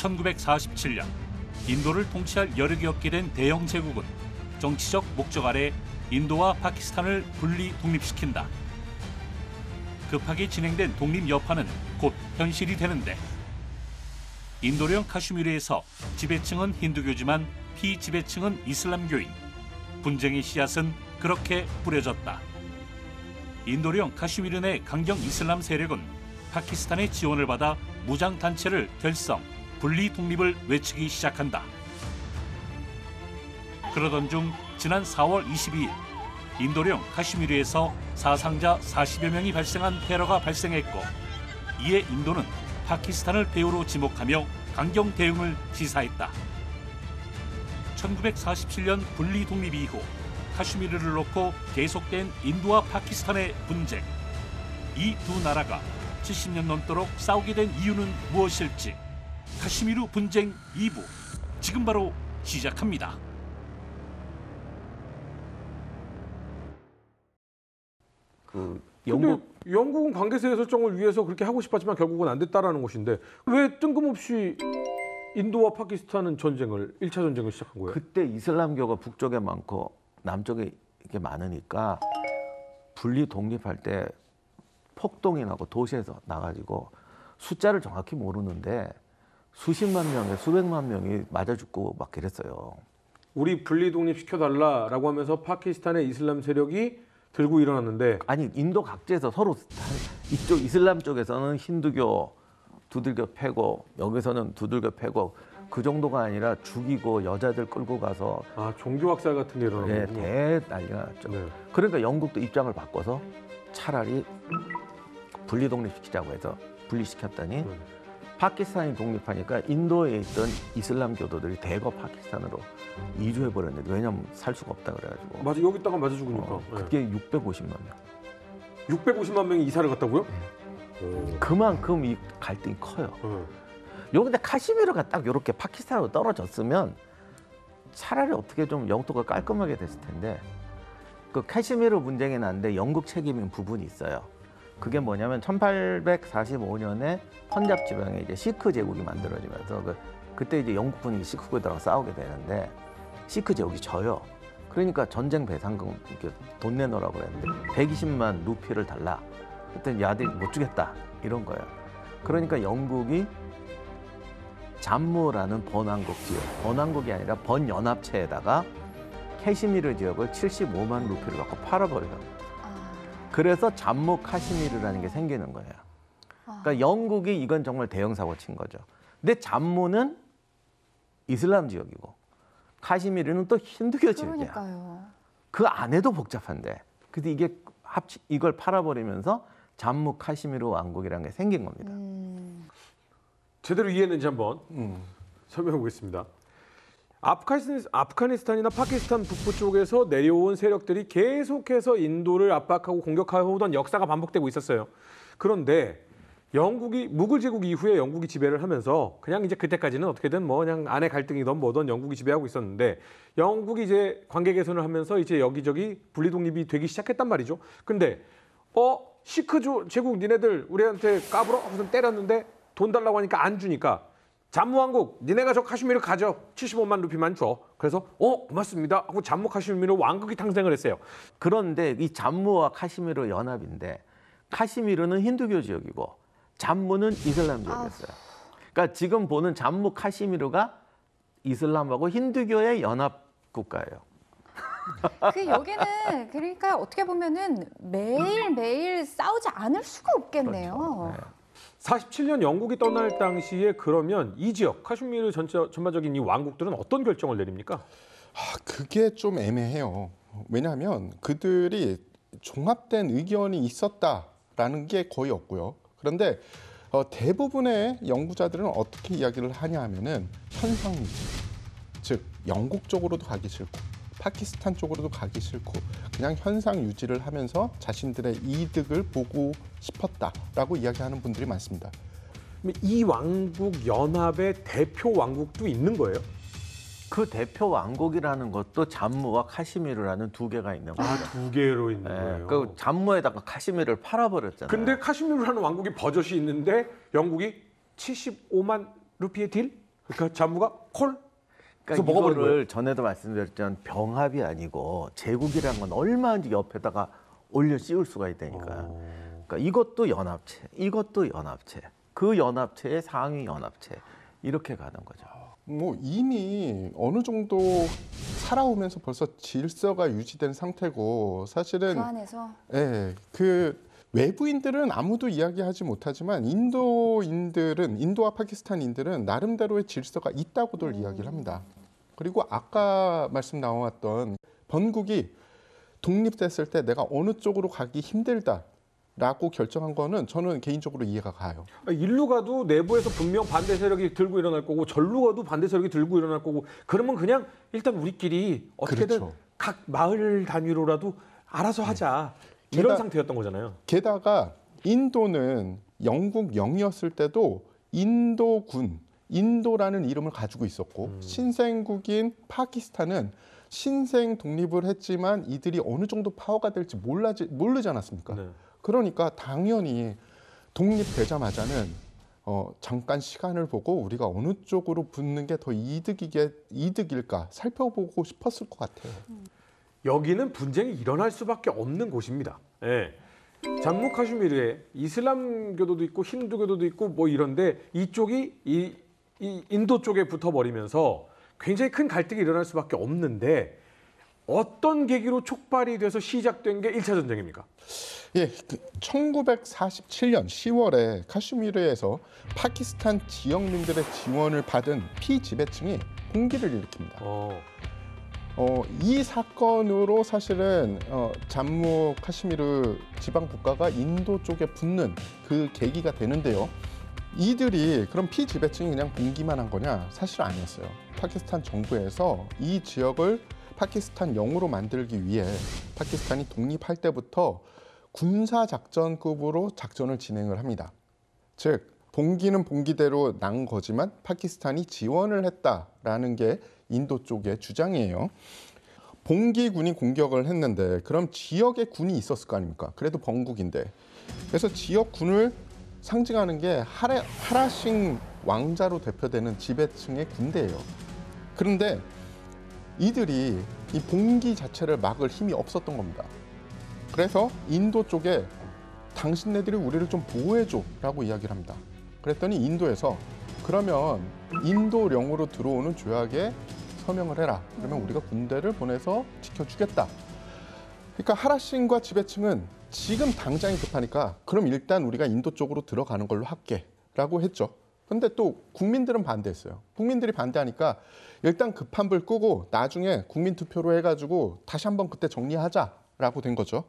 1947년 인도를 통치할 여력이 없게 된 대영 제국은 정치적 목적 아래 인도와 파키스탄을 분리 독립시킨다. 급하게 진행된 독립 여파는 곧 현실이 되는데 인도령 카슈미르에서 지배층은 힌두교지만 피지배층은 이슬람교인. 분쟁의 씨앗은 그렇게 뿌려졌다. 인도령 카슈미르 내 강경 이슬람 세력은 파키스탄의 지원을 받아 무장단체를 결성, 분리 독립을 외치기 시작한다. 그러던 중 지난 4월 22일 인도령 카슈미르에서 사상자 40여 명이 발생한 테러가 발생했고 이에 인도는 파키스탄을 배후로 지목하며 강경 대응을 시사했다. 1947년 분리 독립 이후 카슈미르를 놓고 계속된 인도와 파키스탄의 분쟁. 이 두 나라가 70년 넘도록 싸우게 된 이유는 무엇일지 카슈미르 분쟁 2부 지금 바로 시작합니다. 영국은 관계세 설정을 위해서 그렇게 하고 싶었지만 결국은 안 됐다라는 것인데 왜 뜬금없이 인도와 파키스탄은 전쟁을 1차 전쟁을 시작한 거예요? 그때 이슬람교가 북쪽에 많고 남쪽에 이게 많으니까 분리 독립할 때 폭동이 나고 도시에서 나가지고 숫자를 정확히 모르는데 수십만 명에 수백만 명이 맞아 죽고 막 그랬어요. 우리 분리 독립시켜달라라고 하면서 파키스탄의 이슬람 세력이 들고 일어났는데 아니 인도 각지에서 서로 이쪽 이슬람 쪽에서는 힌두교 두들겨 패고 여기서는 두들겨 패고 그 정도가 아니라 죽이고 여자들 끌고 가서 종교학살 같은 게 일어나는 네, 거군요. 대난리가 났죠. 네. 그러니까 영국도 입장을 바꿔서 차라리 분리 독립시키자고 해서 분리시켰더니 파키스탄이 독립하니까 인도에 있던 이슬람 교도들이 대거 파키스탄으로 이주해버렸는데 왜냐면 살 수가 없다 그래가지고 맞아, 여기다가 맞아 죽으니까. 그게 650만 명. 650만 명이 이사를 갔다고요? 그만큼 이 갈등이 커요. 여기다 카시미르가 딱 이렇게 파키스탄으로 떨어졌으면 차라리 어떻게 좀 영토가 깔끔하게 됐을 텐데 그 카시미르 분쟁이 났는데 영국 책임인 부분이 있어요. 그게 뭐냐면 1845년에 펀잡 지방에 이제 시크 제국이 만들어지면서 그때 이제 영국 분위기 시크들하고 싸우게 되는데 시크 제국이 져요. 그러니까 전쟁 배상금 이렇게 돈 내놓으라고 그랬는데 120만 루피를 달라. 그랬더니 야들이 못 주겠다 이런 거예요. 그러니까 영국이 잠무라는 번왕국 지역, 번왕국이 아니라 번연합체에다가 카시미르 지역을 75만 루피를 갖고 팔아버려요. 그래서 잠무 카시미르라는 게 생기는 거예요. 그러니까 영국이 이건 정말 대형 사고 친 거죠. 근데 잠무는 이슬람 지역이고 카시미르는 또 힌두교 지역이야. 그러니까요. 그 안에도 복잡한데. 근데 이게 이걸 팔아버리면서 잠무 카시미르 왕국이라는 게 생긴 겁니다. 제대로 이해했는지 한번 설명해 보겠습니다. 아프가니스탄이나 파키스탄 북부 쪽에서 내려온 세력들이 계속해서 인도를 압박하고 공격하고 오던 역사가 반복되고 있었어요. 그런데 영국이 무굴 제국 이후에 영국이 지배를 하면서 그냥 이제 그때까지는 어떻게든 뭐 그냥 안에 갈등이든 뭐든 영국이 지배하고 있었는데 영국이 이제 관계 개선을 하면서 이제 여기저기 분리 독립이 되기 시작했단 말이죠. 근데 시크 제국 니네들 우리한테 까불어 하고서 때렸는데 돈 달라고 하니까 안 주니까 잠무왕국 니네가 저 카슈미르 가져 75만 루피만 줘. 그래서 고맙습니다 하고 잠무 카슈미르 왕국이 탄생을 했어요. 그런데 이 잠무와 카시미르 연합인데 카시미르는 힌두교 지역이고 잠무는 이슬람 지역이었어요. 그러니까 지금 보는 잠무 카시미르가 이슬람하고 힌두교의 연합 국가예요. 여기는 그러니까 어떻게 보면은 매일매일 싸우지 않을 수가 없겠네요. 그렇죠. 네. 47년 영국이 떠날 당시에 그러면 이 지역 카슈미르 전반적인 이 왕국들은 어떤 결정을 내립니까? 그게 좀 애매해요. 왜냐하면 그들이 종합된 의견이 있었다라는 게 거의 없고요. 그런데 대부분의 연구자들은 어떻게 이야기를 하냐 하면은 현상유지, 즉 영국 쪽으로도 가기 싫고 파키스탄 쪽으로도 가기 싫고 그냥 현상 유지를 하면서 자신들의 이득을 보고 싶었다라고 이야기하는 분들이 많습니다. 이 왕국 연합의 대표 왕국도 있는 거예요? 그 대표 왕국이라는 것도 잠무와 카시미르라는 두 개가 있는 거예요. 두 개로 있는 네, 거예요. 그 잠무에다가 카시미르를 팔아버렸잖아요. 근데 카슈미르라는 왕국이 버젓이 있는데 영국이 75만 루피의 딜? 그러니까 잠무가 콜. 그래서 그러니까 먹어버린 거예요. 이거를 전에도 말씀드렸지만 병합이 아니고 제국이라는 건 얼마든지 옆에다가 올려 씌울 수가 있다니까요. 그러니까 이것도 연합체, 이것도 연합체, 그 연합체의 상위 연합체 이렇게 가는 거죠. 뭐 이미 어느 정도 살아오면서 벌써 질서가 유지된 상태고 사실은 그 안에서 예, 그 외부인들은 아무도 이야기하지 못하지만 인도와 파키스탄인들은 나름대로의 질서가 있다고들 이야기를 합니다. 그리고 아까 말씀 나왔던 번국이 독립됐을 때 내가 어느 쪽으로 가기 힘들다라고 결정한 거는 저는 개인적으로 이해가 가요. 일루 가도 내부에서 분명 반대 세력이 들고 일어날 거고 절루 가도 반대 세력이 들고 일어날 거고 그러면 그냥 일단 우리끼리 어떻게든 그렇죠. 각 마을 단위로라도 알아서 하자. 이런 상태였던 거잖아요. 게다가 인도는 영국 영이었을 때도 인도라는 이름을 가지고 있었고 신생국인 파키스탄은 신생 독립을 했지만 이들이 어느 정도 파워가 될지 모르지 않았습니까? 네. 그러니까 당연히 독립되자마자는 잠깐 시간을 보고 우리가 어느 쪽으로 붙는 게 더 이득일까 살펴보고 싶었을 것 같아요. 여기는 분쟁이 일어날 수밖에 없는 곳입니다. 예. 잠무 카슈미르에 이슬람교도도 있고 힌두교도도 있고 뭐 이런데 이쪽이 이 인도 쪽에 붙어버리면서 굉장히 큰 갈등이 일어날 수밖에 없는데 어떤 계기로 촉발이 돼서 시작된 게 1차 전쟁입니까? 예, 1947년 10월에 카슈미르에서 파키스탄 지역민들의 지원을 받은 피지배층이 공기를 일으킵니다. 이 사건으로 사실은 잠무 카슈미르 지방 국가가 인도 쪽에 붙는 그 계기가 되는데요. 이들이 그럼 피지배층이 그냥 공기만 한 거냐? 사실 아니었어요. 파키스탄 정부에서 이 지역을 파키스탄 영으로 만들기 위해 파키스탄이 독립할 때부터 군사작전급으로 작전을 진행을 합니다. 즉 봉기는 봉기대로 난 거지만 파키스탄이 지원을 했다라는 게 인도 쪽의 주장이에요. 봉기군이 공격을 했는데 그럼 지역에 군이 있었을 거 아닙니까? 그래도 번국인데. 그래서 지역군을 상징하는 게 하라싱 왕자로 대표되는 지배층의 군대예요. 그런데 이들이 이 봉기 자체를 막을 힘이 없었던 겁니다. 그래서 인도 쪽에 당신네들이 우리를 좀 보호해줘라고 이야기를 합니다. 그랬더니 인도에서 그러면 인도령으로 들어오는 조약에 서명을 해라. 그러면 우리가 군대를 보내서 지켜주겠다. 그러니까 하라싱과 지배층은 지금 당장이 급하니까 그럼 일단 우리가 인도 쪽으로 들어가는 걸로 할게 라고 했죠. 근데 또 국민들은 반대했어요. 국민들이 반대하니까 일단 급한 불 끄고 나중에 국민투표로 해가지고 다시 한번 그때 정리하자라고 된 거죠.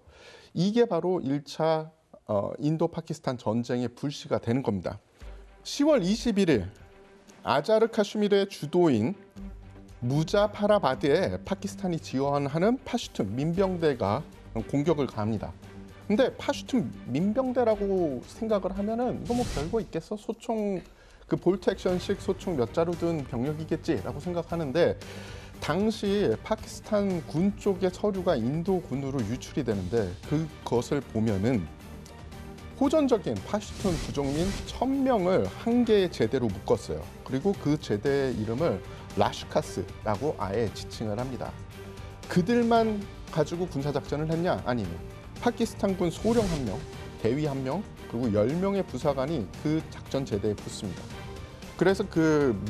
이게 바로 1차 인도 파키스탄 전쟁의 불씨가 되는 겁니다. 10월 21일 아자르 카슈미르의 주도인 무자파라바드에 파키스탄이 지원하는 파슈툰 민병대가 공격을 가합니다. 근데 파슈툰 민병대라고 생각을 하면은 이거 뭐 별거 있겠어? 소총 그 볼트 액션식 소총 몇 자루 든 병력이겠지라고 생각하는데 당시 파키스탄 군 쪽의 서류가 인도 군으로 유출이 되는데 그것을 보면은 호전적인 파슈툰 부족민 1000명을 한 개의 제대로 묶었어요. 그리고 그 제대의 이름을 라슈카스라고 아예 지칭을 합니다. 그들만 가지고 군사작전을 했냐? 아니면 파키스탄군 소령 1명, 대위 1명, 그리고 10명의 부사관이 그 작전 제대에 붙습니다. 그래서 그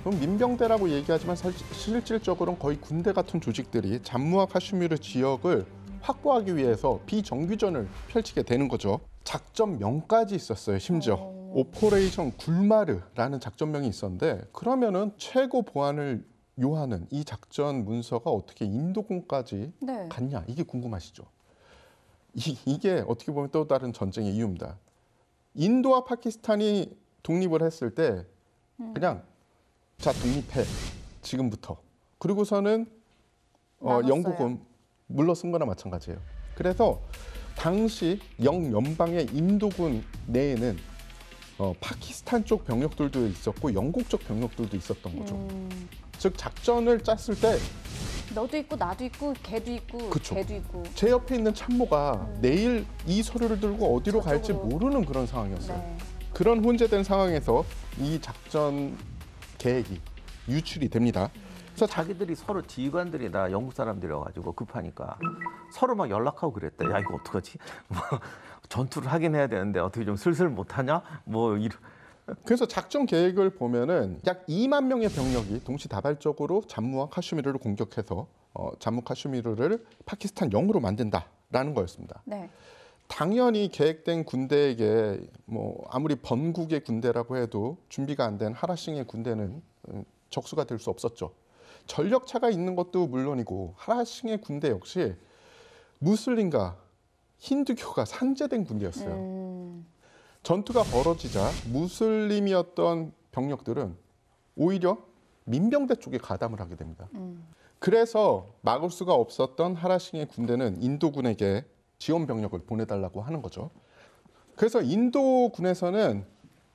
민병대라고 얘기하지만 실질적으로는 거의 군대 같은 조직들이 잠무와 카슈미르 지역을 확보하기 위해서 비정규전을 펼치게 되는 거죠. 작전명까지 있었어요. 심지어 오퍼레이션 굴마르라는 작전명이 있었는데 그러면은 최고 보안을 요하는 이 작전 문서가 어떻게 인도군까지 네. 갔냐 이게 궁금하시죠. 이게 어떻게 보면 또 다른 전쟁의 이유입니다. 인도와 파키스탄이 독립을 했을 때 그냥 자 독립해 지금부터 그리고서는 나눴어요. 영국은 물러선 거나 마찬가지예요. 그래서 당시 영연방의 인도군 내에는 파키스탄 쪽 병력들도 있었고 영국 쪽 병력들도 있었던 거죠. 즉 작전을 짰을 때 너도 있고 나도 있고 걔도 있고 그쵸. 걔도 있고. 제 옆에 있는 참모가 내일 이 서류를 들고 어디로 갈지 저쪽으로. 모르는 그런 상황이었어요. 네. 그런 혼재된 상황에서 이 작전을 계획이 유출이 됩니다. 그래서 자기들이 서로 지휘관들이 다 영국 사람들이어가지고 급하니까 서로 막 연락하고 그랬대. 야, 이거 어떡하지? 뭐 전투를 하긴 해야 되는데 어떻게 좀 슬슬 못하냐? 뭐 이런. 그래서 작전 계획을 보면은 약 2만 명의 병력이 동시다발적으로 잠무와 카슈미르를 공격해서 잠무 카슈미르를 파키스탄 영으로 만든다라는 거였습니다. 네. 당연히 계획된 군대에게 뭐 아무리 번국의 군대라고 해도 준비가 안 된 하라싱의 군대는 적수가 될 수 없었죠. 전력차가 있는 것도 물론이고 하라싱의 군대 역시 무슬림과 힌두교가 산재된 군대였어요. 전투가 벌어지자 무슬림이었던 병력들은 오히려 민병대 쪽에 가담을 하게 됩니다. 그래서 막을 수가 없었던 하라싱의 군대는 인도군에게 지원 병력을 보내달라고 하는 거죠. 그래서 인도군에서는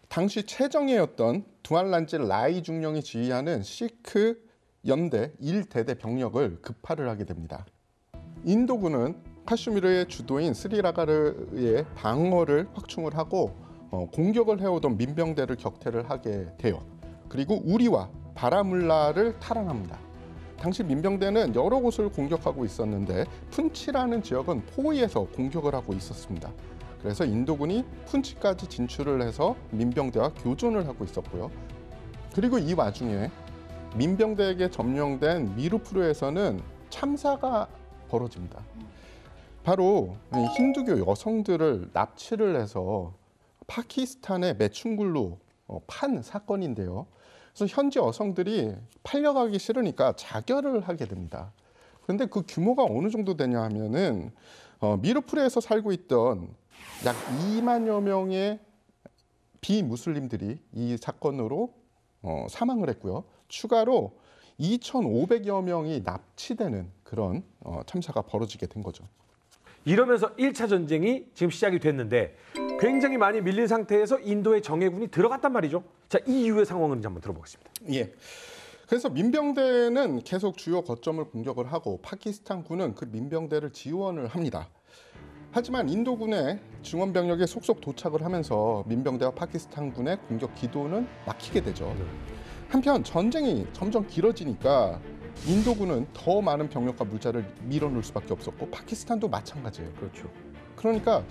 당시 최정예였던 두알란지 라이 중령이 지휘하는 시크 연대 1대대 병력을 급파를 하게 됩니다. 인도군은 카슈미르의 주도인 스리라가르의 방어를 확충을 하고 공격을 해오던 민병대를 격퇴를 하게 돼요. 그리고 우리와 바라물라를 탈환합니다. 당시 민병대는 여러 곳을 공격하고 있었는데 푼치라는 지역은 포위에서 공격을 하고 있었습니다. 그래서 인도군이 푼치까지 진출을 해서 민병대와 교전을 하고 있었고요. 그리고 이 와중에 민병대에게 점령된 미르푸르에서는 참사가 벌어집니다. 바로 힌두교 여성들을 납치를 해서 파키스탄의 매춘굴로 판 사건인데요. 그래서 현지 여성들이 팔려가기 싫으니까 자결을 하게 됩니다. 그런데 그 규모가 어느 정도 되냐 하면은 미르푸르에서 살고 있던 약 2만여 명의 비무슬림들이 이 사건으로 사망을 했고요. 추가로 2,500여 명이 납치되는 그런 참사가 벌어지게 된 거죠. 이러면서 1차 전쟁이 지금 시작이 됐는데 굉장히 많이 밀린 상태에서 인도의 정예군이 들어갔단 말이죠. 자, 이 이후의 상황은 이제 한번 들어보겠습니다. 예. 그래서 민병대는 계속 주요 거점을 공격을 하고 파키스탄군은 그 민병대를 지원을 합니다. 하지만 인도군의 증원 병력이 속속 도착을 하면서 민병대와 파키스탄군의 공격 기도는 막히게 되죠. 한편 전쟁이 점점 길어지니까 인도군은 더 많은 병력과 물자를 밀어넣을 수밖에 없었고 파키스탄도 마찬가지예요. 그렇죠. 그러니까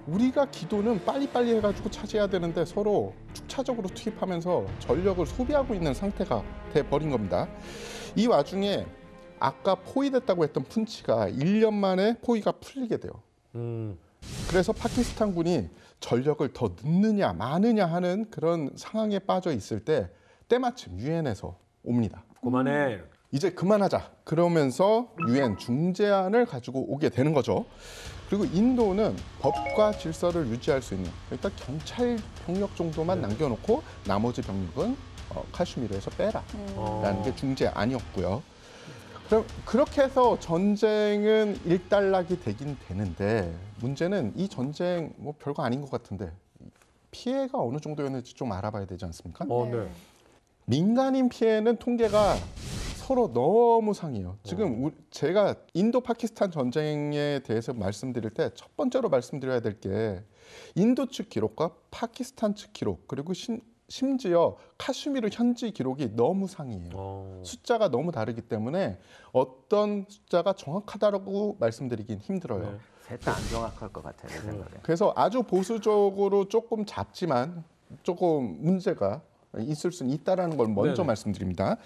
우리가 기도는 빨리빨리 해가지고 차지해야 되는데 서로 축차적으로 투입하면서 전력을 소비하고 있는 상태가 돼버린 겁니다. 이 와중에 아까 포위됐다고 했던 푼치가 1년 만에 포위가 풀리게 돼요. 그래서 파키스탄군이 전력을 더 넣느냐 마느냐 하는 그런 상황에 빠져 있을 때 때마침 유엔에서 옵니다. 그만해. 이제 그만하자. 그러면서 유엔 중재안을 가지고 오게 되는 거죠. 그리고 인도는 법과 질서를 유지할 수 있는 그러니까 경찰 병력 정도만 남겨놓고 나머지 병력은 카슈미르에서 빼라라는 게 중재안이었고요. 그럼 그렇게 해서 전쟁은 일단락이 되긴 되는데 문제는 이 전쟁 뭐 별거 아닌 것 같은데 피해가 어느 정도였는지 좀 알아봐야 되지 않습니까? 네. 민간인 피해는 통계가 서로 너무 상이에요. 지금 제가 인도 파키스탄 전쟁에 대해서 말씀드릴 때 첫 번째로 말씀드려야 될 게 인도 측 기록과 파키스탄 측 기록 그리고 심지어 카슈미르 현지 기록이 너무 상이에요. 숫자가 너무 다르기 때문에 어떤 숫자가 정확하다고 말씀드리긴 힘들어요. 네. 셋 다 안 정확할 것 같아요, 내 생각에. 그래서 아주 보수적으로 조금 작지만 조금 문제가 있을 수는 있다라는 걸 먼저 네네. 말씀드립니다.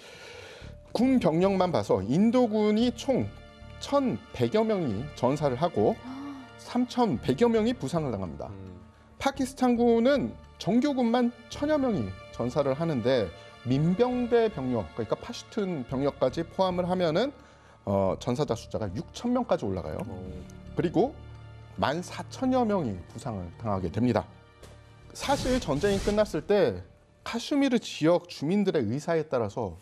군 병력만 봐서 인도군이 총 1,100여 명이 전사를 하고 3,100여 명이 부상을 당합니다. 파키스탄군은 정규군만 1,000여 명이 전사를 하는데 민병대 병력, 그러니까 파슈툰 병력까지 포함을 하면은 전사자 숫자가 6,000명까지 올라가요. 그리고 14,000여 명이 부상을 당하게 됩니다. 사실 전쟁이 끝났을 때 카슈미르 지역 주민들의 의사에 따라서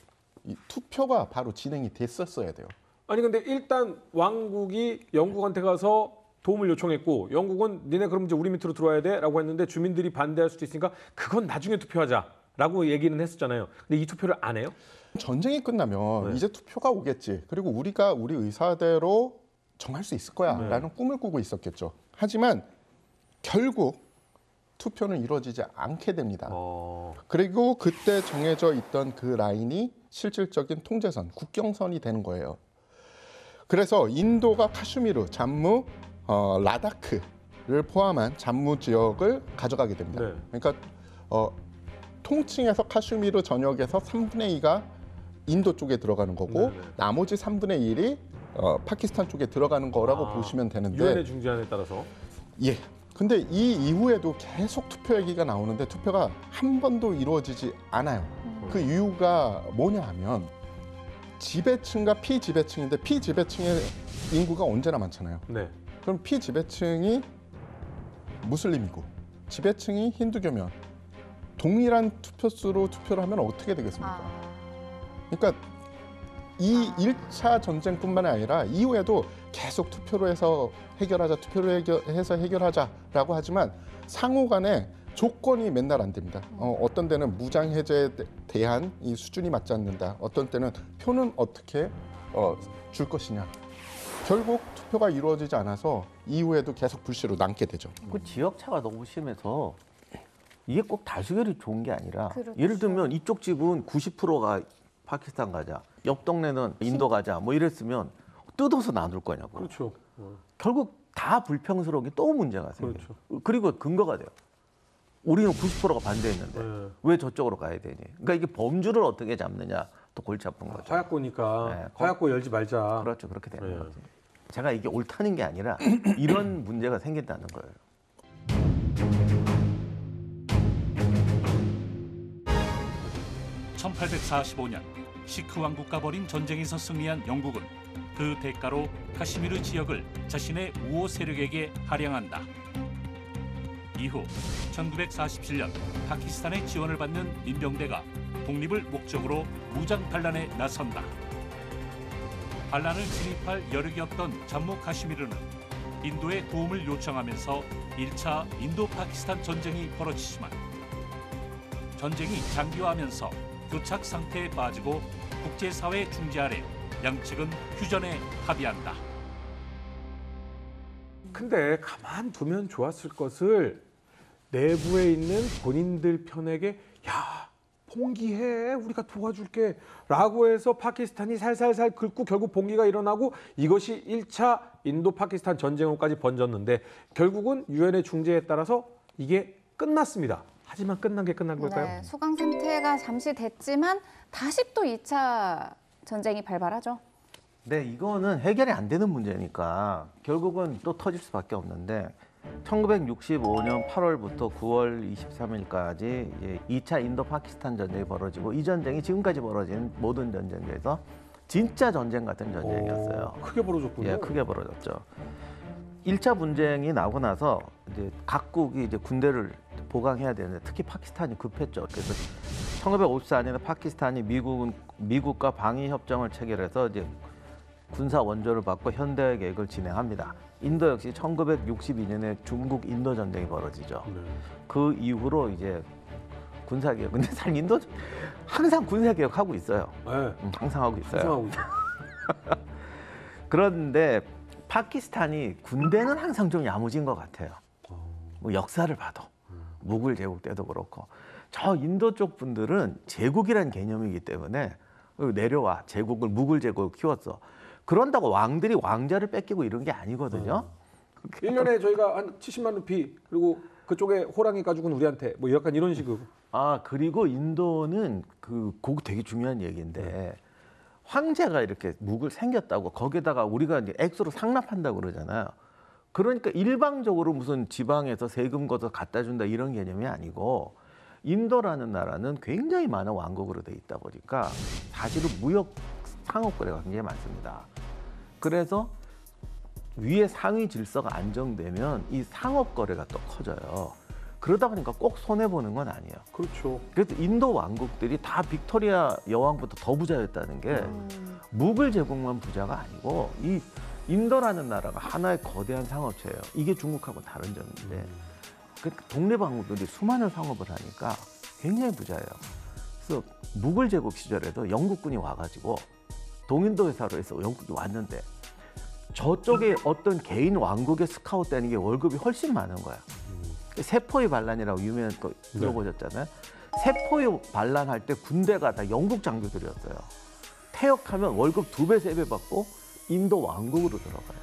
이 투표가 바로 진행이 됐었어야 돼요. 아니 근데 일단 왕국이 영국한테 가서 도움을 요청했고 영국은 니네 그럼 이제 우리 밑으로 들어와야 돼라고 했는데 주민들이 반대할 수도 있으니까 그건 나중에 투표하자라고 얘기는 했었잖아요. 근데 이 투표를 안 해요? 전쟁이 끝나면 네. 이제 투표가 오겠지. 그리고 우리가 우리 의사대로 정할 수 있을 거야라는 꿈을 꾸고 있었겠죠. 하지만 결국 투표는 이루어지지 않게 됩니다. 어. 그리고 그때 정해져 있던 그 라인이 실질적인 통제선, 국경선이 되는 거예요. 그래서 인도가 카슈미르, 잠무, 라다크를 포함한 잠무 지역을 가져가게 됩니다. 네. 그러니까 통칭해서 카슈미르 전역에서 3분의 2가 인도 쪽에 들어가는 거고 네네. 나머지 3분의 1이 파키스탄 쪽에 들어가는 거라고 보시면 되는데 유엔의 중재안에 따라서. 예. 근데 이 이후에도 계속 투표 얘기가 나오는데 투표가 한 번도 이루어지지 않아요. 그 이유가 뭐냐 하면 지배층과 피지배층인데 피지배층의 인구가 언제나 많잖아요. 네. 그럼 피지배층이 무슬림이고 지배층이 힌두교면 동일한 투표수로 투표를 하면 어떻게 되겠습니까? 그러니까 이 1차 전쟁뿐만 아니라 이후에도 계속 투표로 해서 해결하자, 해서 해결하자라고 하지만 상호 간에 조건이 맨날 안 됩니다. 어떤 때는 무장 해제에 대한 이 수준이 맞지 않는다. 어떤 때는 표는 어떻게 줄 것이냐. 결국 투표가 이루어지지 않아서 이후에도 계속 불씨로 남게 되죠. 그 지역 차가 너무 심해서 이게 꼭 다수결이 좋은 게 아니라 그렇죠. 예를 들면 이쪽 집은 90%가 파키스탄 가자, 옆 동네는 인도 가자 뭐 이랬으면 뜯어서 나눌 거냐고. 그렇죠. 결국 다 불평스러운 게 또 문제가 생겨요. 그렇죠. 그리고 근거가 돼요. 우리는 90%가 반대했는데 네. 왜 저쪽으로 가야 되니? 그러니까 이게 범주를 어떻게 잡느냐 또 골치 아픈 거죠. 화약고니까 네. 화약고 열지 말자. 그렇죠. 그렇게 되는 네. 거죠. 제가 이게 옳다는 게 아니라 이런 문제가 생긴다는 거예요. (1845년) 시크 왕국과 벌인 전쟁에서 승리한 영국은 그 대가로 카시미르 지역을 자신의 우호 세력에게 할양한다. 이후 1947년 파키스탄의 지원을 받는 민병대가 독립을 목적으로 무장 반란에 나선다. 반란을 진입할 여력이 없던 잠무 카시미르는 인도의 도움을 요청하면서 1차 인도-파키스탄 전쟁이 벌어지지만 전쟁이 장기화하면서 교착 상태에 빠지고 국제사회 중재 아래 양측은 휴전에 합의한다. 근데 가만 두면 좋았을 것을 내부에 있는 본인들 편에게 야 봉기해 우리가 도와줄게 라고 해서 파키스탄이 살살살 긁고 결국 봉기가 일어나고 이것이 1차 인도-파키스탄 전쟁으로까지 번졌는데 결국은 유엔의 중재에 따라서 이게 끝났습니다. 하지만 끝난 게 끝난 걸까요? 네, 소강 상태가 잠시 됐지만 다시 또 2차 전쟁이 발발하죠. 네, 이거는 해결이 안 되는 문제니까 결국은 또 터질 수밖에 없는데 1965년 8월부터 9월 23일까지 이제 2차 인도-파키스탄 전쟁이 벌어지고 이 전쟁이 지금까지 벌어진 모든 전쟁 중에서 진짜 전쟁 같은 전쟁이었어요. 크게 벌어졌군요. 예, 크게 벌어졌죠. 1차 분쟁이 나고 나서 이제 각국이 이제 군대를 보강해야 되는데 특히 파키스탄이 급했죠. 그래서 1954년에 파키스탄이 미국과 방위 협정을 체결해서 이제 군사 원조를 받고 현대화 계획을 진행합니다. 인도 역시 1962년에 중국 인도 전쟁이 벌어지죠. 네. 그 이후로 이제 군사 개혁. 근데 사실 인도 항상 군사 개혁하고 있어요. 네. 항상 하고 있어요. 수상하고 있어요. 그런데 파키스탄이 군대는 항상 좀 야무진 것 같아요. 뭐 역사를 봐도 무굴 제국 때도 그렇고 저 인도 쪽 분들은 제국이라는 개념이기 때문에 내려와 제국을 무굴 제국을 키웠어. 그런다고 왕들이 왕자를 뺏기고 이런 게 아니거든요. 1년에 저희가 한 70만 루피 그리고 그쪽에 호랑이 가죽은 우리한테 뭐 약간 이런 식으로. 아 그리고 인도는 그거 되게 중요한 얘기인데 황제가 이렇게 묵을 생겼다고 거기다가 우리가 이제 액수로 상납한다고 그러잖아요. 그러니까 일방적으로 무슨 지방에서 세금 걷어 갖다 준다 이런 개념이 아니고 인도라는 나라는 굉장히 많은 왕국으로 돼 있다 보니까 사실은 무역 상업 거래가 굉장히 많습니다. 그래서 위에 상위 질서가 안정되면 이 상업 거래가 또 커져요. 그러다 보니까 꼭 손해 보는 건 아니에요. 그렇죠. 그래서 인도 왕국들이 다 빅토리아 여왕부터 더 부자였다는 게 무굴 제국만 부자가 아니고 이 인도라는 나라가 하나의 거대한 상업체예요. 이게 중국하고 다른 점인데 그러니까 독립 왕국들이 수많은 상업을 하니까 굉장히 부자예요. 그래서 무굴 제국 시절에도 영국군이 와가지고 동인도 회사로 해서 영국이 왔는데 저쪽에 어떤 개인 왕국에 스카웃되는 게 월급이 훨씬 많은 거야. 세포의 반란이라고 유명한 거 들어보셨잖아요. 세포의 반란할 때 군대가 다 영국 장교들이었어요. 퇴역하면 월급 2배, 3배 받고 인도 왕국으로 들어가요.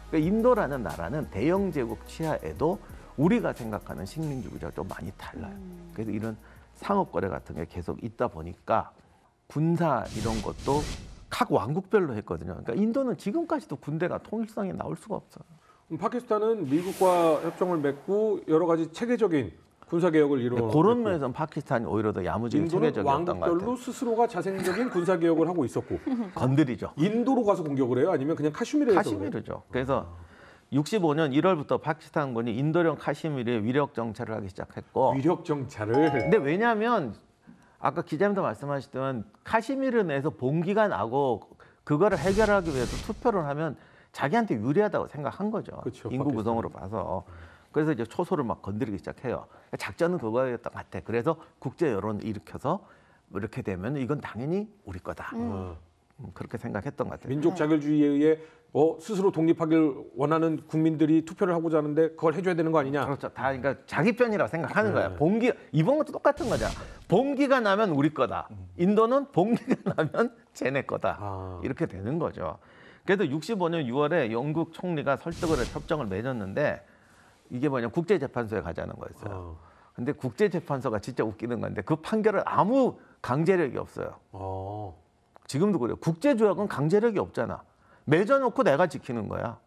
그러니까 인도라는 나라는 대영 제국 치하에도 우리가 생각하는 식민지구조가 좀 많이 달라요. 그래서 이런 상업 거래 같은 게 계속 있다 보니까 군사 이런 것도 각 왕국별로 했거든요. 그러니까 인도는 지금까지도 군대가 통일성이 나올 수가 없어요. 파키스탄은 미국과 협정을 맺고 여러 가지 체계적인 군사 개혁을 이루어. 그런 면에서는 파키스탄이 오히려 더 야무지게 인도는 체계적이었던 것 왕국별로 같아요. 스스로가 자생적인 군사 개혁을 하고 있었고. 건드리죠. 인도로 가서 공격을 해요? 아니면 그냥 카슈미르에서? 그래요? 카시미르죠. 그래서 65년 1월부터 파키스탄군이 인도령 카시미르에 위력 정찰을 하기 시작했고. 위력 정찰을. 근데 왜냐하면 아까 기자님도 말씀하셨지만 카시미르 내에서 봉기가 나고 그거를 해결하기 위해서 투표를 하면 자기한테 유리하다고 생각한 거죠. 그렇죠, 인구 파키스탄. 구성으로 봐서. 그래서 이제 초소를 막 건드리기 시작해요. 작전은 그거였던 것 같아. 그래서 국제 여론을 일으켜서 이렇게 되면 이건 당연히 우리 거다. 그렇게 생각했던 것 같아요. 민족 자결주의에 의해 스스로 독립하길 원하는 국민들이 투표를 하고자 하는데 그걸 해줘야 되는 거 아니냐? 그렇죠. 다 그러니까 자기 편이라고 생각하는 거야. 봉기 이번 것도 똑같은 거죠. 봉기가 나면 우리 거다. 인도는 봉기가 나면 쟤네 거다. 이렇게 되는 거죠. 그래서 65년 6월에 영국 총리가 설득을 해서 협정을 맺었는데 이게 뭐냐 국제재판소에 가자는 거였어요. 근데 국제재판소가 진짜 웃기는 건데 그 판결은 아무 강제력이 없어요. 지금도 그래요. 국제조약은 강제력이 없잖아. 맺어놓고 내가 지키는 거야.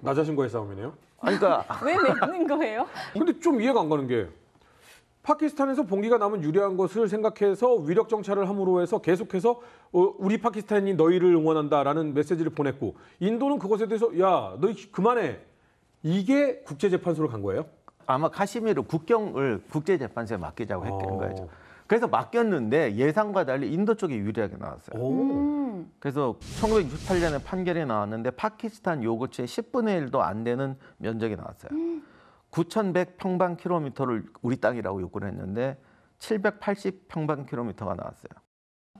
나 자신과의 싸움이네요. 아니, 그러니까 왜 맺는 거예요? 근데 좀 이해가 안 가는 게 파키스탄에서 봉기가 나면 유리한 것을 생각해서 위력 정찰을 함으로 해서 계속해서 우리 파키스탄이 너희를 응원한다라는 메시지를 보냈고 인도는 그것에 대해서 야, 너희 그만해. 이게 국제재판소로 간 거예요? 아마 카시미르 국경을 국제재판소에 맡기자고 했던 거죠. 그래서 맡겼는데 예상과 달리 인도 쪽이 유리하게 나왔어요. 그래서 1968년에 판결이 나왔는데 파키스탄 요구치의 10분의 1도 안 되는 면적이 나왔어요. 9,100평방킬로미터를 우리 땅이라고 요구를 했는데 780평방킬로미터가 나왔어요.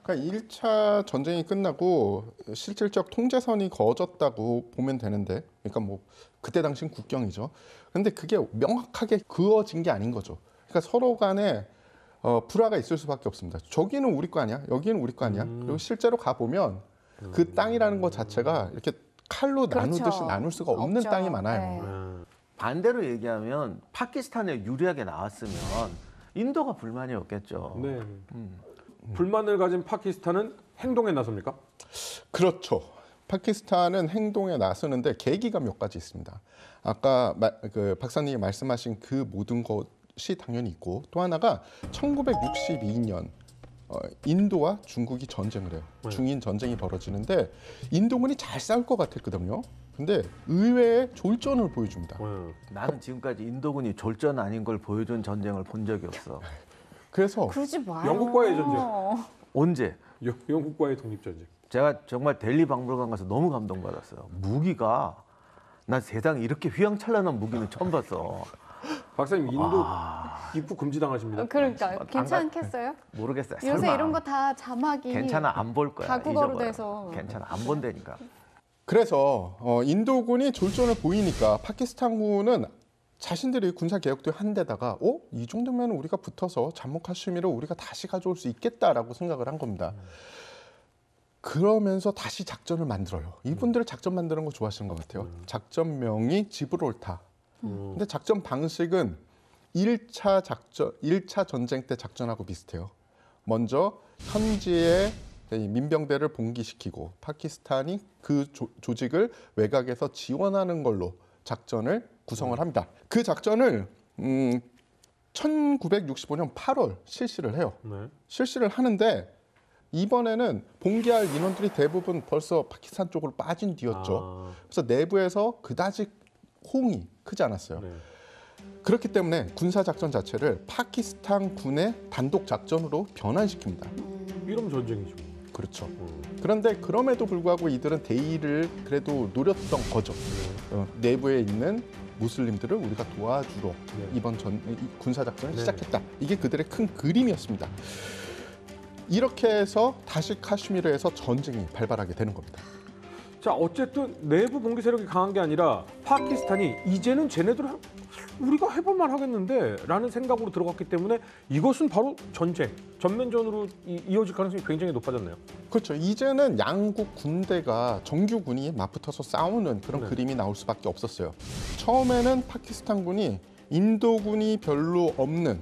그러니까 1차 전쟁이 끝나고 실질적 통제선이 그어졌다고 보면 되는데, 그러니까 뭐 그때 당시는 국경이죠. 그런데 그게 명확하게 그어진 게 아닌 거죠. 그러니까 서로 간에 불화가 있을 수밖에 없습니다. 저기는 우리 거 아니야? 여기는 우리 거 아니야? 그리고 실제로 가 보면 그 땅이라는 것 자체가 이렇게 칼로 그렇죠. 나누듯이 나눌 수가 없는 없죠. 땅이 많아요. 반대로 얘기하면 파키스탄에 유리하게 나왔으면 인도가 불만이 없겠죠. 네. 불만을 가진 파키스탄은 행동에 나섭니까? 그렇죠. 파키스탄은 행동에 나서는데 계기가 몇 가지 있습니다. 아까 박사님이 말씀하신 그 모든 것이 당연히 있고, 또 하나가 1962년 인도와 중국이 전쟁을 해요. 중인 전쟁이 벌어지는데 인도군이 잘 싸울 것 같았거든요. 근데 의외의 졸전을 보여줍니다. 나는 지금까지 인도군이 졸전 아닌 걸 보여준 전쟁을 본 적이 없어. 그래서 그러지 마요. 영국과의 전쟁. 언제? 영국과의 독립전쟁. 제가 정말 델리 박물관 가서 너무 감동받았어요. 무기가 나 세상에 이렇게 휘황찬란한 무기는 처음 봤어. 박사님 인도 입국 금지당하십니다. 그러니까 괜찮겠어요? 모르겠어요. 요새 설마. 이런 거 다 자막이 괜찮아 안 볼 거야. 다국어로 잊어버려. 돼서. 괜찮아 안 본다니까. 그래서 인도군이 졸전을 보이니까 파키스탄군은 자신들이 군사 개혁도 한 데다가 이 정도면 우리가 붙어서 잠무 카슈미를 우리가 다시 가져올 수 있겠다라고 생각을 한 겁니다. 그러면서 다시 작전을 만들어요. 이분들 작전 만드는 거 좋아하시는 것 같아요. 작전명이 지브롤타. 근데 작전 방식은 1차 전쟁 때 작전하고 비슷해요. 먼저 현지의 민병대를 봉기시키고 파키스탄이 그 조직을 외곽에서 지원하는 걸로 작전을 구성을 합니다. 그 작전을 1965년 8월 실시를 해요. 실시를 하는데 이번에는 봉기할 인원들이 대부분 벌써 파키스탄 쪽으로 빠진 뒤였죠. 그래서 내부에서 그다지 호응이 크지 않았어요. 그렇기 때문에 군사작전 자체를 파키스탄 군의 단독 작전으로 변환시킵니다. 이러면 전쟁이죠. 그렇죠. 그런데 그럼에도 불구하고 이들은 대의를 그래도 노렸던 거죠. 내부에 있는 무슬림들을 우리가 도와주러 이번 군사작전을 시작했다. 이게 그들의 큰 그림이었습니다. 이렇게 해서 다시 카슈미르에서 전쟁이 발발하게 되는 겁니다. 자, 어쨌든 내부 봉기 세력이 강한 게 아니라 파키스탄이 이제는 쟤네들 우리가 해볼만 하겠는데 라는 생각으로 들어갔기 때문에 이것은 바로 전쟁, 전면전으로 이어질 가능성이 굉장히 높아졌네요. 그렇죠. 이제는 양국 군대가 정규군이 맞붙어서 싸우는 그런 네. 그림이 나올 수밖에 없었어요. 처음에는 파키스탄군이 인도군이 별로 없는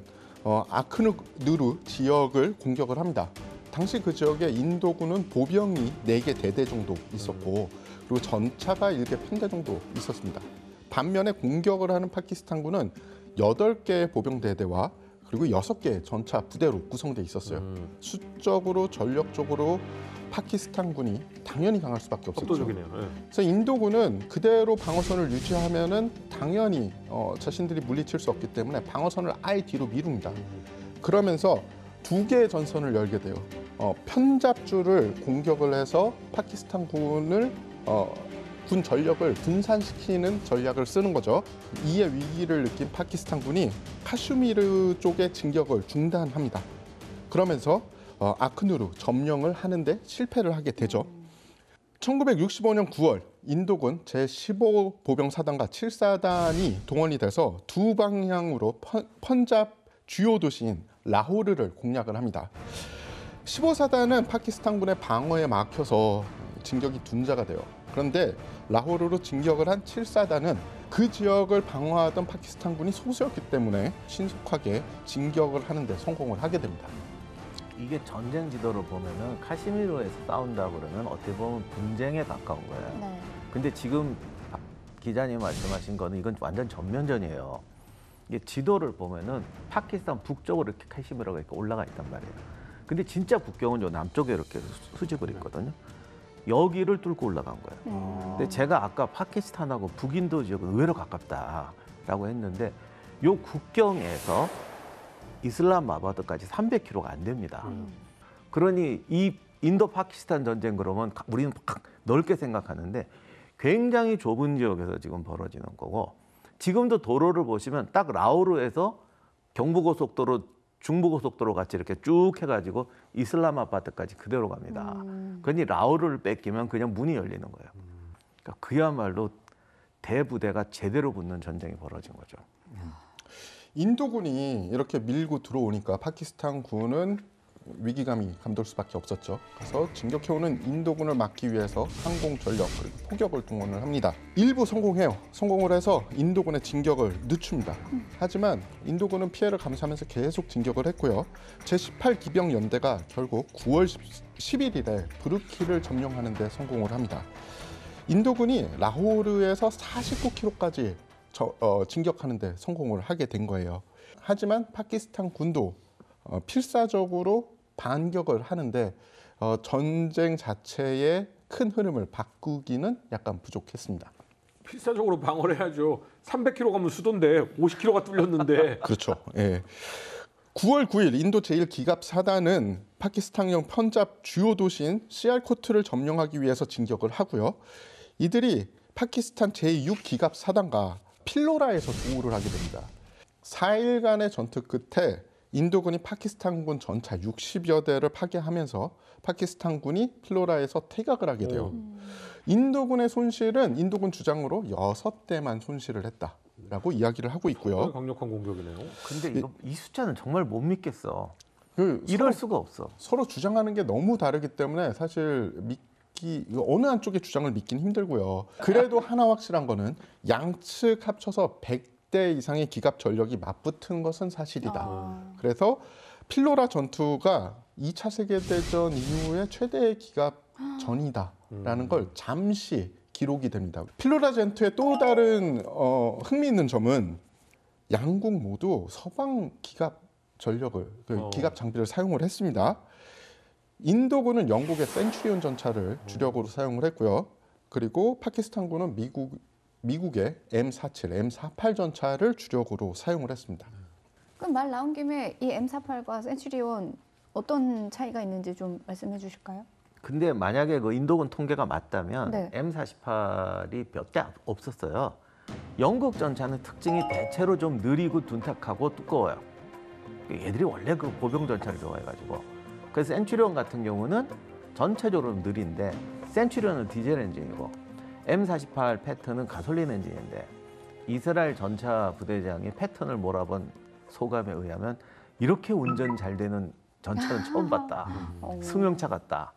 아크누르 지역을 공격을 합니다. 당시 그 지역에 인도군은 보병이 4개 대대 정도 있었고 그리고 전차가 7개 편대 정도 있었습니다. 반면에 공격을 하는 파키스탄군은 8개의 보병대대와 그리고 6개의 전차 부대로 구성돼 있었어요. 수적으로 전력적으로 파키스탄군이 당연히 강할 수밖에 없었죠. 압도적이네요. 네. 그래서 인도군은 그대로 방어선을 유지하면은 당연히 자신들이 물리칠 수 없기 때문에 방어선을 아예 뒤로 미룹니다. 그러면서 2개의 전선을 열게 돼요. 편잡주를 공격을 해서 파키스탄군을 군 전력을 분산시키는 전략을 쓰는 거죠. 이에 위기를 느낀 파키스탄군이 카슈미르 쪽의 진격을 중단합니다. 그러면서 아크누르 점령을 하는데 실패를 하게 되죠. 1965년 9월 인도군 제15 보병사단과 7사단이 동원이 돼서 두 방향으로 펀잡 주요 도시인 라호르를 공략을 합니다. 15사단은 파키스탄군의 방어에 막혀서 진격이 둔자가 돼요. 그런데 라호르로 진격을 한 7사단은 그 지역을 방어하던 파키스탄군이 소수였기 때문에 신속하게 진격을 하는데 성공을 하게 됩니다. 이게 전쟁 지도를 보면은 카시미르에서 싸운다 그러면 어떻게 보면 분쟁에 가까운 거예요. 네. 근데 지금 박 기자님 말씀하신 거는 이건 완전 전면전이에요. 이게 지도를 보면은 파키스탄 북쪽으로 이렇게 카시미르가 이렇게 올라가 있단 말이에요. 근데 진짜 국경은 저 남쪽에 이렇게 수직을 있거든요. 여기를 뚫고 올라간 거예요. 근데 제가 아까 파키스탄하고 북인도 지역은 의외로 가깝다라고 했는데 요 국경에서 이슬람마바드까지 300km가 안 됩니다. 그러니 이 인도 파키스탄 전쟁 그러면 우리는 넓게 생각하는데 굉장히 좁은 지역에서 지금 벌어지는 거고 지금도 도로를 보시면 딱 라오르에서 경부고속도로 중부고속도로 같이 이렇게 쭉 해가지고 이슬람마바드까지 그대로 갑니다. 그러니 라오르를 뺏기면 그냥 문이 열리는 거예요. 그러니까 그야말로 대부대가 제대로 붙는 전쟁이 벌어진 거죠. 인도군이 이렇게 밀고 들어오니까 파키스탄군은 위기감이 감돌 수밖에 없었죠. 그래서 진격해오는 인도군을 막기 위해서 항공 전력 그리고 포격을 동원을 합니다. 일부 성공해요. 성공을 해서 인도군의 진격을 늦춥니다. 하지만 인도군은 피해를 감수하면서 계속 진격을 했고요. 제18 기병 연대가 결국 9월 11일에 브루키를 점령하는 데 성공을 합니다. 인도군이 라호르에서 49km까지 진격하는 데 성공을 하게 된 거예요. 하지만 파키스탄 군도 필사적으로 반격을 하는데 전쟁 자체의 큰 흐름을 바꾸기는 약간 부족했습니다. 필사적으로 방어를 해야죠. 300km 가면 수도인데 50km가 뚫렸는데. 그렇죠. 예. 9월 9일 인도 제1기갑사단은 파키스탄형 펀잡 주요 도시인 시알코트를 점령하기 위해서 진격을 하고요. 이들이 파키스탄 제6기갑사단과 필로라에서 조우를 하게 됩니다. 4일간의 전투 끝에 인도군이 파키스탄군 전차 60여 대를 파괴하면서 파키스탄군이 필로라에서 퇴각을 하게 돼요. 인도군의 손실은 인도군 주장으로 6대만 손실을 했다라고 이야기를 하고 있고요. 강력한 공격이네요. 근데 이 숫자는 정말 못 믿겠어. 그 이럴 수가 없어. 서로 주장하는 게 너무 다르기 때문에 사실 어느 한쪽의 주장을 믿긴 힘들고요. 그래도 하나 확실한 거는 양측 합쳐서 100대 이상의 기갑 전력이 맞붙은 것은 사실이다. 그래서 필로라 전투가 2차 세계대전 이후에 최대의 기갑 전이다라는 걸 잠시 기록이 됩니다. 필로라 전투의 또 다른 흥미있는 점은 양국 모두 서방 기갑 전력을 기갑 장비를 사용을 했습니다. 인도군은 영국의 센츄리온 전차를 주력으로 사용을 했고요. 그리고 파키스탄군은 미국의 M47, M48 전차를 주력으로 사용을 했습니다. 그럼 말 나온 김에 이 M48과 센츄리온 어떤 차이가 있는지 좀 말씀해 주실까요? 근데 만약에 그 인도군 통계가 맞다면 네. M48이 몇 대 없었어요. 영국 전차는 특징이 대체로 좀 느리고 둔탁하고 두꺼워요. 얘들이 원래 그 보병 전차를 좋아해가지고. 그래서 센츄리온 같은 경우는 전체적으로 느린데 센츄리온은 디젤 엔진이고 M48 패턴은 가솔린 엔진인데 이스라엘 전차 부대장이 패턴을 몰아본 소감에 의하면 이렇게 운전 잘 되는 전차는 처음 봤다. 승용차 같다.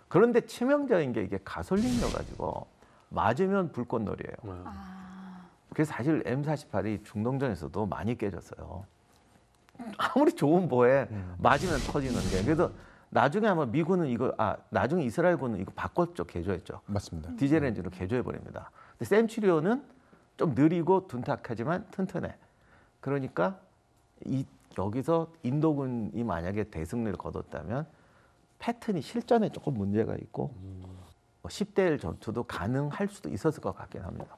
그런데 치명적인 게 이게 가솔린이어가지고 맞으면 불꽃놀이에요. 그래서 사실 M48이 중동전에서도 많이 깨졌어요. 아무리 좋은 보에 맞으면 터지는 게. 그래서 나중에 아마 미군은 이거 나중에 이스라엘군은 이거 바꿨죠. 개조했죠. 맞습니다. 디젤 엔진으로 개조해 버립니다. 근데 센츄리온은 좀 느리고 둔탁하지만 튼튼해. 그러니까 여기서 인도군이 만약에 대승리를 거뒀다면 패턴이 실전에 조금 문제가 있고 10대 1 전투도 가능할 수도 있었을 것 같긴 합니다.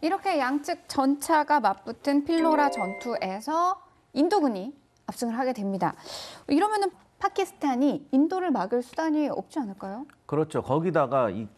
이렇게 양측 전차가 맞붙은 필로라 전투에서 인도군이 압승을 하게 됩니다. 이러면은 파키스탄이 인도를 막을 수단이 없지 않을까요? 그렇죠. 거기다가 이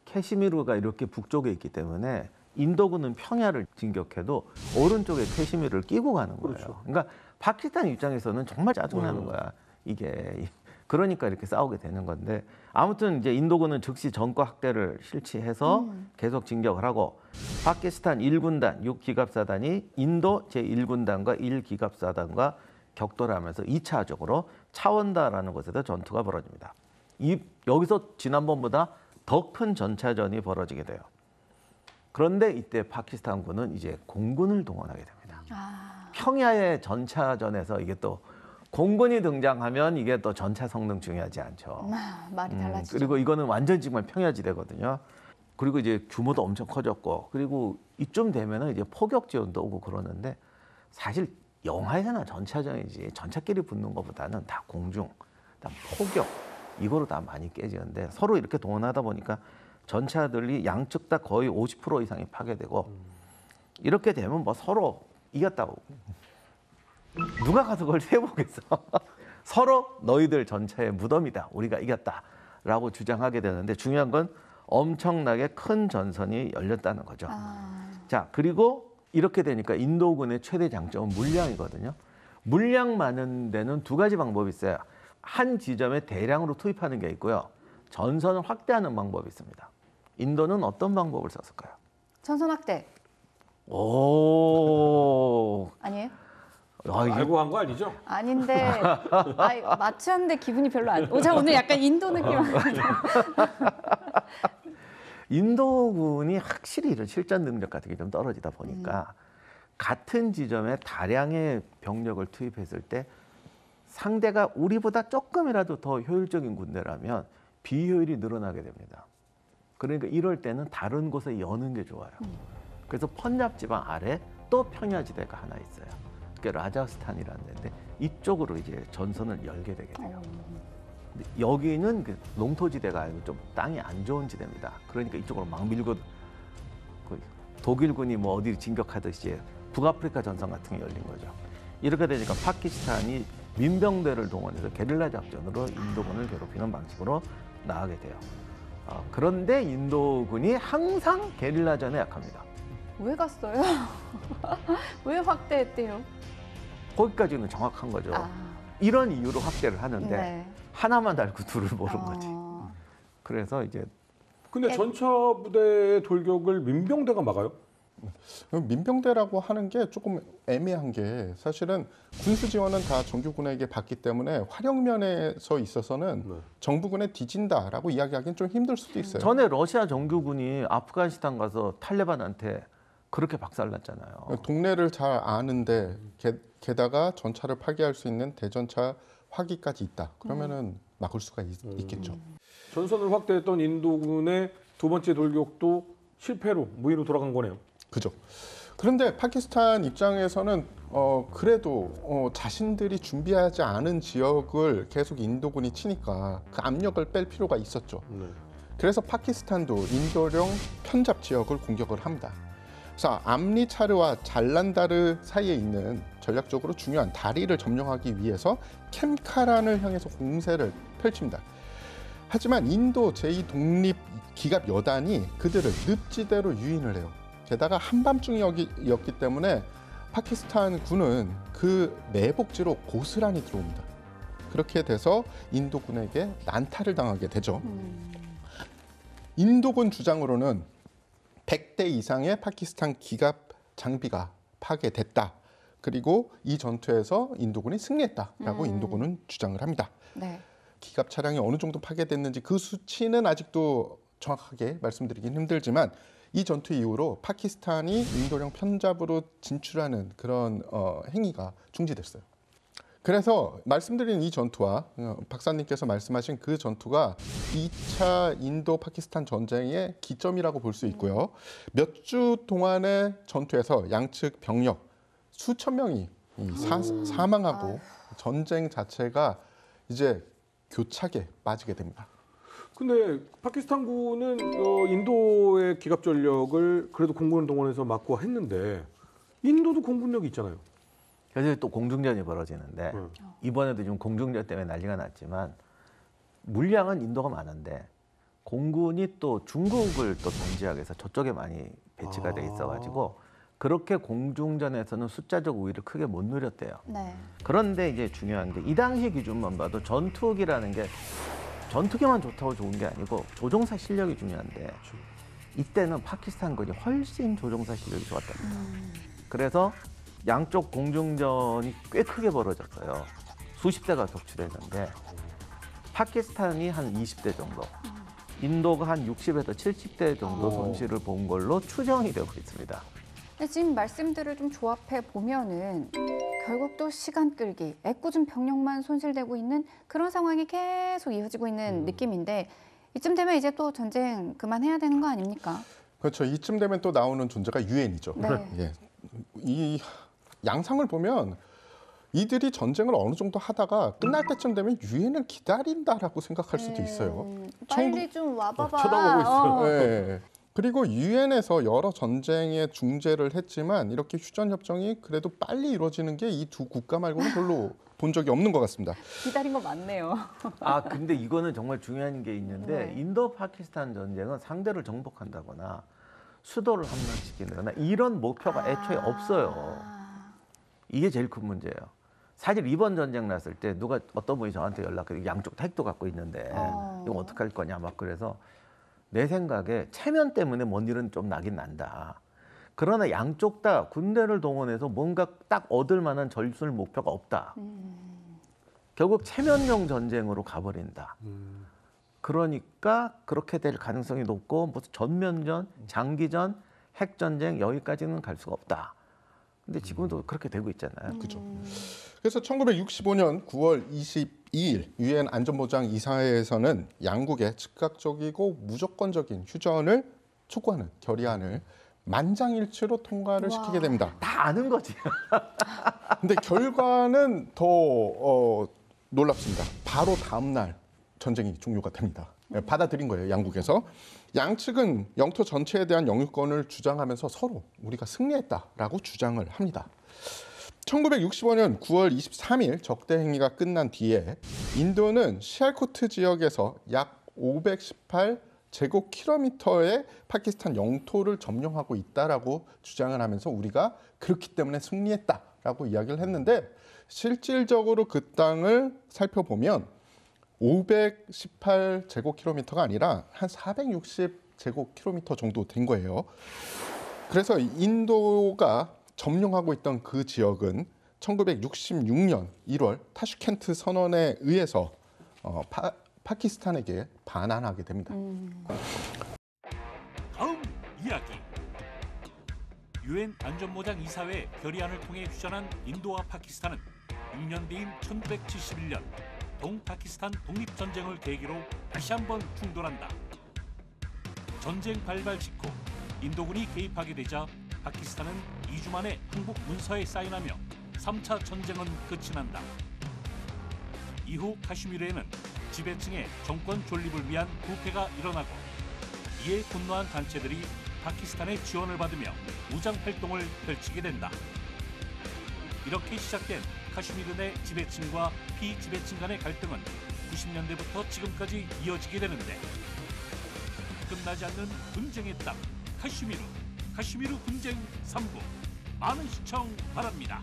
캐시미르가 이렇게 북쪽에 있기 때문에 인도군은 평야를 진격해도 오른쪽에 캐시미르를 끼고 가는 거예요. 그렇죠. 그러니까 파키스탄 입장에서는 정말 짜증나는 거야. 이게 그러니까 이렇게 싸우게 되는 건데 아무튼 이제 인도군은 즉시 전과 확대를 실시해서 계속 진격을 하고 파키스탄 1군단 6기갑사단이 인도 제1군단과 1기갑사단과 격돌을 하면서 2차적으로 차원다라는 곳에서 전투가 벌어집니다. 여기서 지난번보다 더 큰 전차전이 벌어지게 돼요. 그런데 이때 파키스탄군은 이제 공군을 동원하게 됩니다. 평야의 전차전에서 이게 또 공군이 등장하면 이게 또 전차 성능 중요하지 않죠. 말이 달라지죠. 그리고 이거는 완전 정말 평야지대거든요. 그리고 이제 규모도 엄청 커졌고 그리고 이쯤 되면은 이제 포격 지원도 오고 그러는데 사실 영화에서나 전차전이지 전차끼리 붙는 것보다는 다 공중, 다 포격 이거로 다 많이 깨지는데 서로 이렇게 동원하다 보니까 전차들이 양측 다 거의 50% 이상이 파괴되고 이렇게 되면 뭐 서로 이겼다고 누가 가서 그걸 세보겠어. 서로 너희들 전차의 무덤이다. 우리가 이겼다라고 주장하게 되는데 중요한 건 엄청나게 큰 전선이 열렸다는 거죠. 자, 그리고 이렇게 되니까 인도군의 최대 장점은 물량이거든요. 물량 많은 데는 두 가지 방법이 있어요. 한 지점에 대량으로 투입하는 게 있고요. 전선을 확대하는 방법이 있습니다. 인도는 어떤 방법을 썼을까요? 전선 확대 오, 아니에요? 이게 알고 한 거 아니죠? 아닌데 맞추는데 기분이 별로 안. 자 오늘 약간 인도 느낌. 인도군이 확실히 이런 실전 능력 같은 게 좀 떨어지다 보니까 같은 지점에 다량의 병력을 투입했을 때 상대가 우리보다 조금이라도 더 효율적인 군대라면 비효율이 늘어나게 됩니다. 그러니까 이럴 때는 다른 곳에 여는 게 좋아요. 그래서 펀잡 지방 아래 또 평야지대가 하나 있어요. 그게 라자스탄이라는 데인데 이쪽으로 이제 전선을 열게 되게 돼요. 근데 여기는 그 농토지대가 아니고 좀 땅이 안 좋은 지대입니다. 그러니까 이쪽으로 막 밀고 독일군이 뭐 어디 진격하듯이 북아프리카 전선 같은 게 열린 거죠. 이렇게 되니까 파키스탄이 민병대를 동원해서 게릴라 작전으로 인도군을 괴롭히는 방식으로 나가게 돼요. 그런데 인도군이 항상 게릴라전에 약합니다. 왜 갔어요? 왜 확대했대요? 거기까지는 정확한 거죠. 이런 이유로 확대를 하는데 네. 하나만 달고 둘을 모른 거지. 그래서 이제 근데 전차 부대의 돌격을 민병대가 막아요? 민병대라고 하는 게 조금 애매한 게 사실은 군수 지원은 다 정규군에게 받기 때문에 활용면에서 있어서는 정부군에 뒤진다라고 이야기하기는 좀 힘들 수도 있어요. 전에 러시아 정규군이 아프가니스탄 가서 탈레반한테 그렇게 박살났잖아요. 동네를 잘 아는데 게다가 전차를 파괴할 수 있는 대전차 화기까지 있다. 그러면은 막을 수가 있겠죠. 전선을 확대했던 인도군의 두 번째 돌격도 실패로 무위로 돌아간 거네요. 그죠. 그런데 파키스탄 입장에서는 그래도 자신들이 준비하지 않은 지역을 계속 인도군이 치니까 그 압력을 뺄 필요가 있었죠. 그래서 파키스탄도 인도령 편잡 지역을 공격을 합니다. 그래서 암리차르와 잘란다르 사이에 있는 전략적으로 중요한 다리를 점령하기 위해서 캠카란을 향해서 공세를 펼칩니다. 하지만 인도 제2독립기갑 여단이 그들을 늪지대로 유인을 해요. 게다가 한밤중이었기 때문에 파키스탄 군은 그 매복지로 고스란히 들어옵니다. 그렇게 돼서 인도군에게 난타를 당하게 되죠. 인도군 주장으로는 100대 이상의 파키스탄 기갑 장비가 파괴됐다. 그리고 이 전투에서 인도군이 승리했다라고 인도군은 주장을 합니다. 네. 기갑 차량이 어느 정도 파괴됐는지 그 수치는 아직도 정확하게 말씀드리긴 힘들지만 이 전투 이후로 파키스탄이 인도령 편잡으로 진출하는 그런 행위가 중지됐어요. 그래서 말씀드린 이 전투와 박사님께서 말씀하신 그 전투가 2차 인도 파키스탄 전쟁의 기점이라고 볼 수 있고요. 몇 주 동안의 전투에서 양측 병력 수천 명이 사망하고 전쟁 자체가 이제 교착에 빠지게 됩니다. 근데 파키스탄군은 인도의 기갑 전력을 그래도 공군을 동원해서 막고 했는데 인도도 공군력이 있잖아요. 그래서 또 공중전이 벌어지는데 이번에도 지금 공중전 때문에 난리가 났지만 물량은 인도가 많은데 공군이 또 중국을 또 견제하기 위해서 저쪽에 많이 배치가 돼 있어가지고 그렇게 공중전에서는 숫자적 우위를 크게 못 누렸대요. 네. 그런데 이제 중요한 게 이 당시 기준만 봐도 전투기라는 게 전투기만 좋다고 좋은 게 아니고 조종사 실력이 중요한데 이때는 파키스탄군이 훨씬 조종사 실력이 좋았답니다. 그래서 양쪽 공중전이 꽤 크게 벌어졌어요. 수십 대가 격추됐는데 파키스탄이 한 20대 정도, 인도가 한 60에서 70대 정도 손실을 본 걸로 추정이 되고 있습니다. 지금 말씀들을 좀 조합해 보면은 결국 또 시간 끌기, 애꿎은 병력만 손실되고 있는 그런 상황이 계속 이어지고 있는 느낌인데 이쯤 되면 이제 또 전쟁 그만해야 되는 거 아닙니까? 그렇죠. 이쯤 되면 또 나오는 존재가 유엔이죠. 네. 예. 이 양상을 보면 이들이 전쟁을 어느 정도 하다가 끝날 때쯤 되면 유엔을 기다린다라고 생각할 수도 있어요. 빨리 좀 와봐봐. 쳐다보고 있어요. 네. 그리고 유엔에서 여러 전쟁에 중재를 했지만 이렇게 휴전 협정이 그래도 빨리 이루어지는 게 이 두 국가 말고는 별로 본 적이 없는 것 같습니다. 기다린 거 맞네요. 아 근데 이거는 정말 중요한 게 있는데 네. 인도 파키스탄 전쟁은 상대를 정복한다거나 수도를 함락시키거나 이런 목표가 애초에 없어요. 이게 제일 큰 문제예요. 사실 이번 전쟁 났을 때 누가 어떤 분이 저한테 연락해 양쪽 다 핵도 갖고 있는데 이거 어떡할 거냐 막 그래서 내 생각에 체면 때문에 뭔 일은 좀 나긴 난다. 그러나 양쪽 다 군대를 동원해서 뭔가 딱 얻을 만한 전술 목표가 없다. 결국 체면용 전쟁으로 가버린다. 그러니까 그렇게 될 가능성이 높고 무슨 전면전, 장기전, 핵전쟁 여기까지는 갈 수가 없다. 근데 지금도 그렇게 되고 있잖아요. 그죠. 그래서 1965년 9월 22일 유엔 안전보장 이사회에서는 양국의 즉각적이고 무조건적인 휴전을 촉구하는 결의안을 만장일치로 통과를 시키게 됩니다. 다 아는 거지. 근데 결과는 더 놀랍습니다. 바로 다음 날 전쟁이 종료가 됩니다. 받아들인 거예요, 양국에서. 양측은 영토 전체에 대한 영유권을 주장하면서 서로 우리가 승리했다라고 주장을 합니다. 1965년 9월 23일 적대 행위가 끝난 뒤에 인도는 시알코트 지역에서 약 518제곱킬로미터의 파키스탄 영토를 점령하고 있다라고 주장을 하면서 우리가 그렇기 때문에 승리했다라고 이야기를 했는데 실질적으로 그 땅을 살펴보면 518제곱킬로미터가 아니라 한 460제곱킬로미터 정도 된 거예요. 그래서 인도가 점령하고 있던 그 지역은 1966년 1월 타슈켄트 선언에 의해서 파키스탄에게 반환하게 됩니다. 다음 이야기. 유엔 안전보장 이사회 결의안을 통해 휴전한 인도와 파키스탄은 6년 뒤인 1971년 동파키스탄 독립전쟁을 계기로 다시 한번 충돌한다. 전쟁 발발 직후 인도군이 개입하게 되자 파키스탄은 2주 만에 항복 문서에 사인하며 3차 전쟁은 끝이 난다. 이후 카슈미르에는 지배층의 정권 존립을 위한 부패가 일어나고 이에 분노한 단체들이 파키스탄의 지원을 받으며 무장 활동을 펼치게 된다. 이렇게 시작된 카슈미르 내 지배층과 피지배층 간의 갈등은 90년대부터 지금까지 이어지게 되는데 끝나지 않는 분쟁의 땅 카슈미르 분쟁 3부 많은 시청 바랍니다.